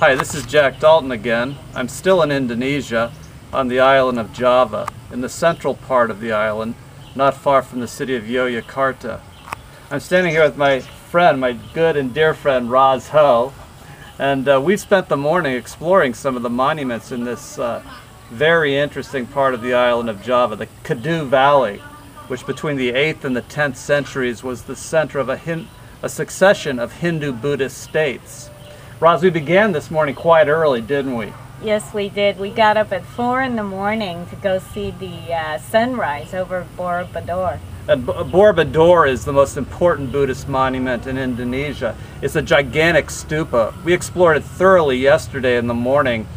Hi, this is Jack Daulton again. I'm still in Indonesia on the island of Java, in the central part of the island, not far from the city of Yogyakarta. I'm standing here with my friend, my good and dear friend Roz Ho, and we've spent the morning exploring some of the monuments in this very interesting part of the island of Java, the Kedu Valley, which between the 8th and the 10th centuries was the center of a succession of Hindu-Buddhist states. Roz, we began this morning quite early, didn't we? Yes, we did. We got up at 4 in the morning to go see the sunrise over Borobudur. And Borobudur is the most important Buddhist monument in Indonesia. It's a gigantic stupa. We explored it thoroughly yesterday in the morning.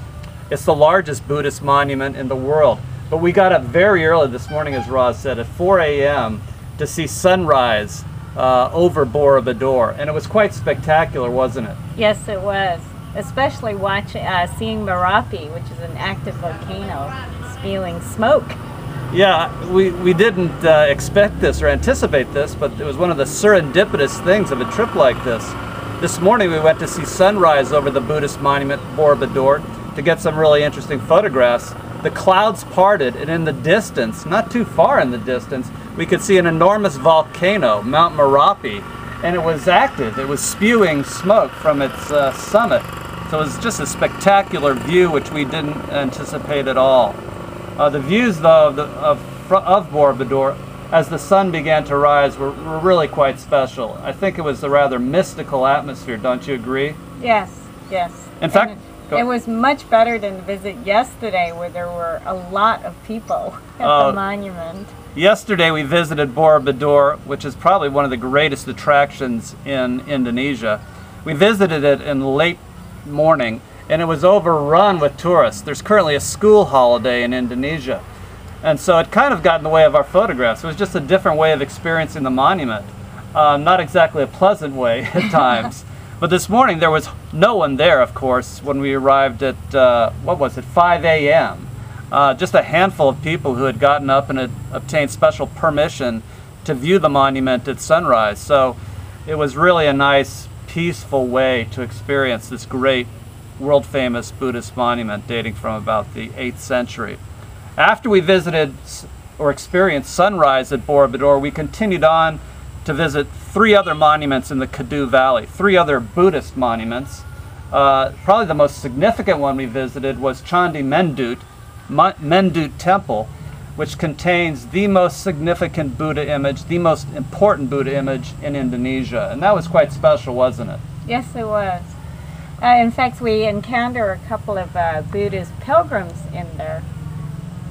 It's the largest Buddhist monument in the world. But we got up very early this morning, as Roz said, at 4 a.m. to see sunrise over Borobudur, and it was quite spectacular, wasn't it? Yes, it was. Especially seeing Merapi, which is an active volcano, spewing smoke. Yeah, we didn't expect this or anticipate this, but it was one of the serendipitous things of a trip like this. This morning we went to see sunrise over the Buddhist monument Borobudur to get some really interesting photographs. The clouds parted, and in the distance, not too far in the distance, we could see an enormous volcano, Mount Merapi, and it was active. It was spewing smoke from its summit. So it was just a spectacular view, which we didn't anticipate at all. The views, though, of Borobudur, as the sun began to rise, were really quite special. I think it was a rather mystical atmosphere, don't you agree? Yes, yes. In fact, it was much better than the visit yesterday, where there were a lot of people at the monument. Yesterday we visited Borobudur, which is probably one of the greatest attractions in Indonesia. We visited it in the late morning, and it was overrun with tourists. There's currently a school holiday in Indonesia, and so it kind of got in the way of our photographs. It was just a different way of experiencing the monument. Not exactly a pleasant way at times. But this morning there was no one there, of course, when we arrived at, 5 a.m. Just a handful of people who had gotten up and had obtained special permission to view the monument at sunrise. So it was really a nice, peaceful way to experience this great, world-famous Buddhist monument dating from about the 8th century. After we visited or experienced sunrise at Borobudur, we continued on to visit 3 other monuments in the Kedu Valley, 3 other Buddhist monuments. Probably the most significant one we visited was Candi Mendut Temple, which contains the most significant Buddha image, the most important Buddha image in Indonesia. And that was quite special, wasn't it? Yes, it was. In fact, we encountered a couple of Buddhist pilgrims in there,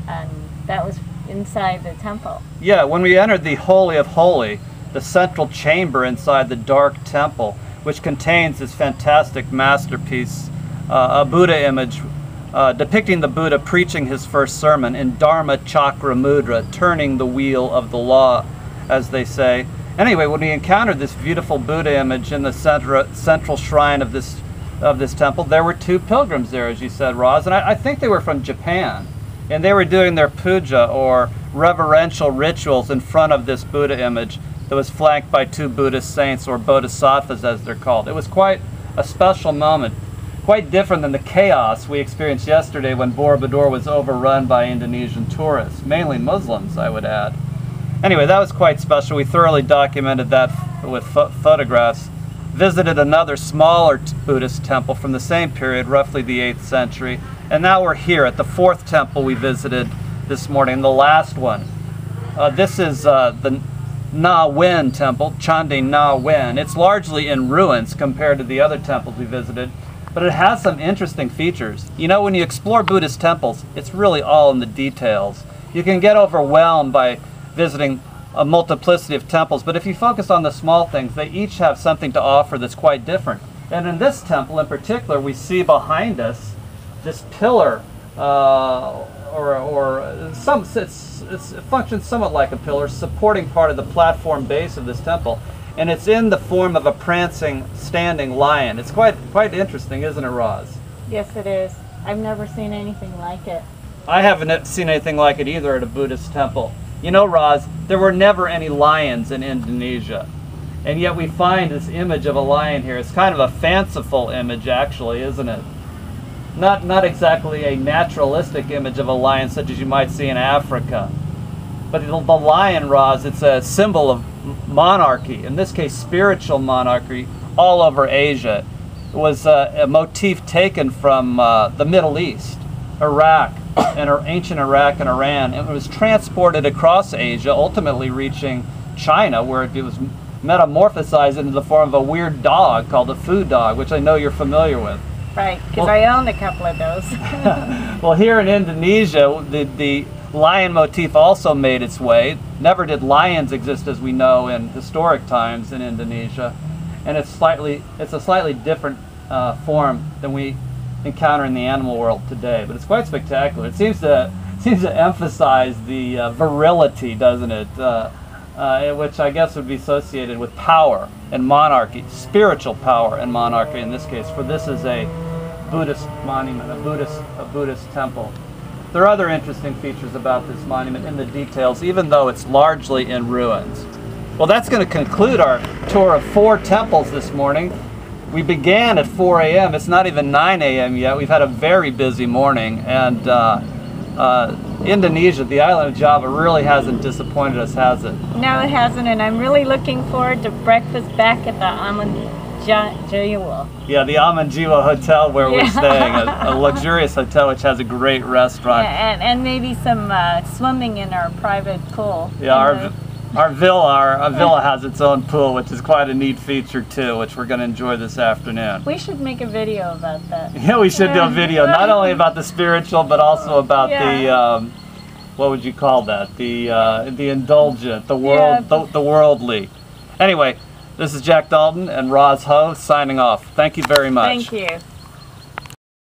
and that was inside the temple. Yeah, when we entered the Holy of Holies, the central chamber inside the dark temple, which contains this fantastic masterpiece, a Buddha image depicting the Buddha preaching his first sermon in Dharma Chakra Mudra, turning the wheel of the law, as they say. Anyway, when we encountered this beautiful Buddha image in the central shrine of this temple, there were 2 pilgrims there, as you said, Roz, and I think they were from Japan, and they were doing their puja, or reverential rituals, in front of this Buddha image that was flanked by 2 Buddhist saints, or bodhisattvas as they're called. It was quite a special moment, quite different than the chaos we experienced yesterday when Borobudur was overrun by Indonesian tourists, mainly Muslims, I would add. Anyway, that was quite special. We thoroughly documented that with photographs. Visited another smaller Buddhist temple from the same period, roughly the 8th century, and now we're here at the 4th temple we visited this morning, the last one. This is the Ngawen Temple, Candi Ngawen. It's largely in ruins compared to the other temples we visited, but it has some interesting features. You know, when you explore Buddhist temples, it's really all in the details. You can get overwhelmed by visiting a multiplicity of temples, but if you focus on the small things, they each have something to offer that's quite different. And in this temple in particular, we see behind us this pillar, it functions somewhat like a pillar, supporting part of the platform base of this temple, and it's in the form of a prancing, standing lion. It's quite interesting, isn't it, Roz? Yes, it is. I've never seen anything like it. I haven't seen anything like it either at a Buddhist temple. You know, Roz, there were never any lions in Indonesia. And yet we find this image of a lion here. It's kind of a fanciful image, actually, isn't it? not exactly a naturalistic image of a lion such as you might see in Africa. But the lion, Roz, it's a symbol of monarchy, in this case spiritual monarchy, all over Asia. It was a motif taken from the Middle East, Iraq, and ancient Iraq and Iran. And it was transported across Asia, ultimately reaching China, where it was metamorphosized into the form of a weird dog called a food dog, which I know you're familiar with. Right, because I own a couple of those. Well, here in Indonesia, the lion motif also made its way. Never did lions exist as we know in historic times in Indonesia, and it's a slightly different form than we encounter in the animal world today. But it's quite spectacular. It seems to emphasize the virility, doesn't it? Which I guess would be associated with power and monarchy, spiritual power and monarchy in this case. For this is a Buddhist monument, a Buddhist temple. There are other interesting features about this monument in the details, even though it's largely in ruins. Well, that's going to conclude our tour of 4 temples this morning. We began at 4 a.m. It's not even 9 a.m. yet. We've had a very busy morning, and Indonesia, the island of Java, really hasn't disappointed us, has it? No, it hasn't, and I'm really looking forward to breakfast back at the Jiwa. Yeah, the Jiwa Hotel where we're staying, a luxurious hotel which has a great restaurant. Yeah, and maybe some swimming in our private pool. Yeah, our villa has its own pool, which is quite a neat feature too, which we're going to enjoy this afternoon. We should make a video about that. Yeah, we should do a video, not only about the spiritual, but also about the, what would you call that? The indulgent, the worldly. Anyway, this is Jack Daulton and Roz Ho signing off. Thank you very much. Thank you.